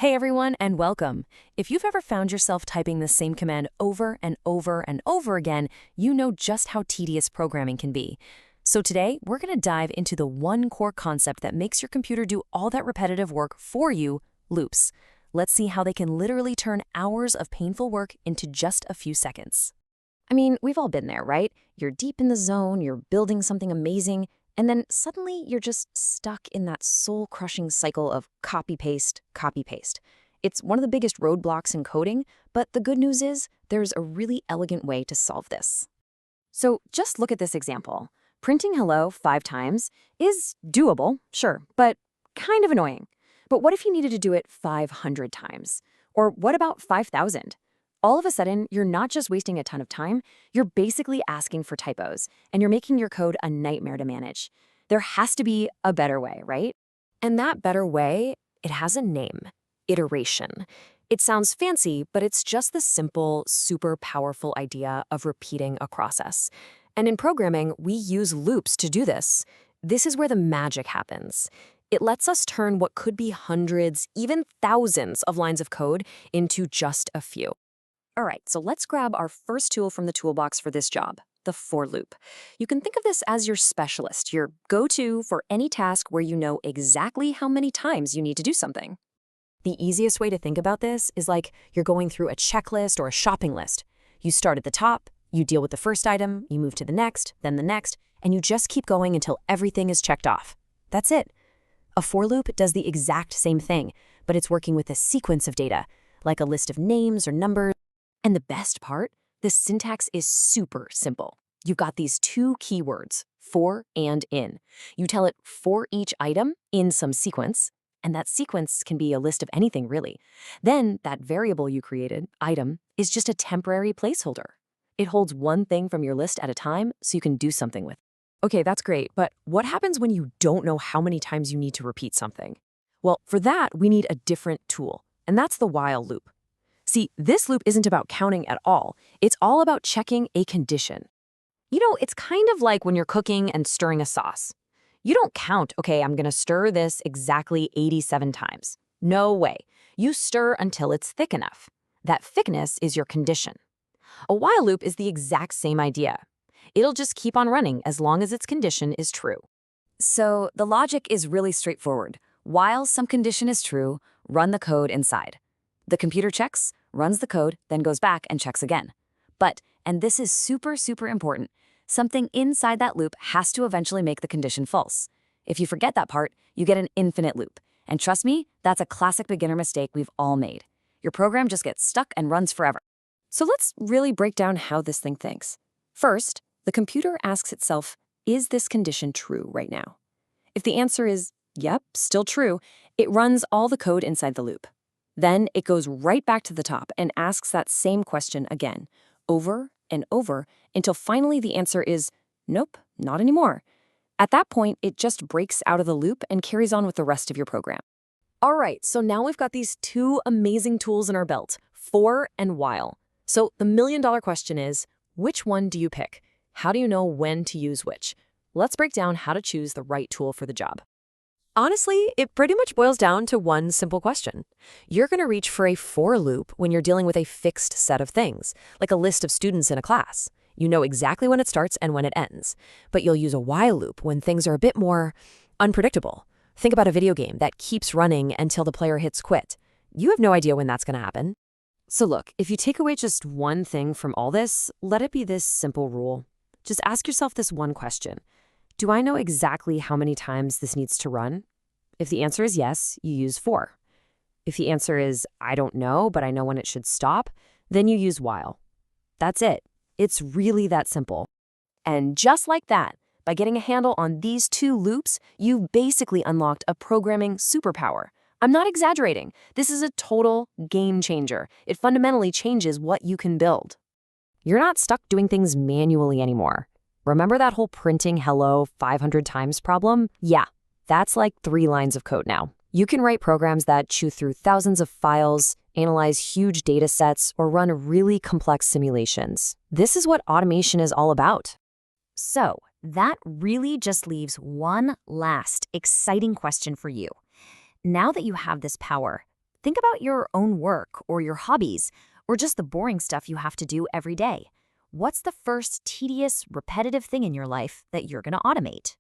Hey everyone, and welcome. If you've ever found yourself typing the same command over and over and over again, you know just how tedious programming can be. So today, we're going to dive into the one core concept that makes your computer do all that repetitive work for you, loops. Let's see how they can literally turn hours of painful work into just a few seconds. I mean, we've all been there, right? You're deep in the zone, you're building something amazing, and then suddenly you're just stuck in that soul-crushing cycle of copy-paste, copy-paste. It's one of the biggest roadblocks in coding, but the good news is there's a really elegant way to solve this. So just look at this example. Printing hello 5 times is doable, sure, but kind of annoying. But what if you needed to do it 500 times? Or what about 5,000? All of a sudden, you're not just wasting a ton of time, you're basically asking for typos, and you're making your code a nightmare to manage. There has to be a better way, right? And that better way, it has a name: iteration. It sounds fancy, but it's just the simple, super powerful idea of repeating a process. And in programming, we use loops to do this. This is where the magic happens. It lets us turn what could be hundreds, even thousands of lines of code into just a few. All right, so let's grab our first tool from the toolbox for this job, the for loop. You can think of this as your specialist, your go-to for any task where you know exactly how many times you need to do something. The easiest way to think about this is like you're going through a checklist or a shopping list. You start at the top, you deal with the first item, you move to the next, and you just keep going until everything is checked off. That's it. A for loop does the exact same thing, but it's working with a sequence of data, like a list of names or numbers. And the best part, the syntax is super simple. You've got these two keywords, for and in. You tell it for each item in some sequence, and that sequence can be a list of anything really. Then that variable you created, item, is just a temporary placeholder. It holds one thing from your list at a time so you can do something with it. Okay, that's great, but what happens when you don't know how many times you need to repeat something? Well, for that, we need a different tool, and that's the while loop. See, this loop isn't about counting at all. It's all about checking a condition. You know, it's kind of like when you're cooking and stirring a sauce. You don't count, okay, I'm going to stir this exactly 87 times. No way. You stir until it's thick enough. That thickness is your condition. A while loop is the exact same idea. It'll just keep on running as long as its condition is true. So the logic is really straightforward. While some condition is true, run the code inside. The computer checks, runs the code, then goes back and checks again. But, and this is super, super important, something inside that loop has to eventually make the condition false. If you forget that part, you get an infinite loop. And trust me, that's a classic beginner mistake we've all made. Your program just gets stuck and runs forever. So let's really break down how this thing thinks. First, the computer asks itself, is this condition true right now? If the answer is, yep, still true, it runs all the code inside the loop. Then it goes right back to the top and asks that same question again, over and over, until finally the answer is, nope, not anymore. At that point, it just breaks out of the loop and carries on with the rest of your program. All right, so now we've got these two amazing tools in our belt, for and while. So the million-dollar question is, which one do you pick? How do you know when to use which? Let's break down how to choose the right tool for the job. Honestly, it pretty much boils down to one simple question. You're going to reach for a for loop when you're dealing with a fixed set of things, like a list of students in a class. You know exactly when it starts and when it ends. But you'll use a while loop when things are a bit more unpredictable. Think about a video game that keeps running until the player hits quit. You have no idea when that's going to happen. So look, if you take away just one thing from all this, let it be this simple rule. Just ask yourself this one question. Do I know exactly how many times this needs to run? If the answer is yes, you use for. If the answer is I don't know, but I know when it should stop, then you use while. That's it. It's really that simple. And just like that, by getting a handle on these two loops, you've basically unlocked a programming superpower. I'm not exaggerating. This is a total game changer. It fundamentally changes what you can build. You're not stuck doing things manually anymore. Remember that whole printing hello 500 times problem? Yeah, that's like 3 lines of code now. You can write programs that chew through thousands of files, analyze huge data sets, or run really complex simulations. This is what automation is all about. So, that really just leaves one last exciting question for you. Now that you have this power, Think about your own work or your hobbies, or just the boring stuff you have to do every day. What's the first tedious, repetitive thing in your life that you're going to automate?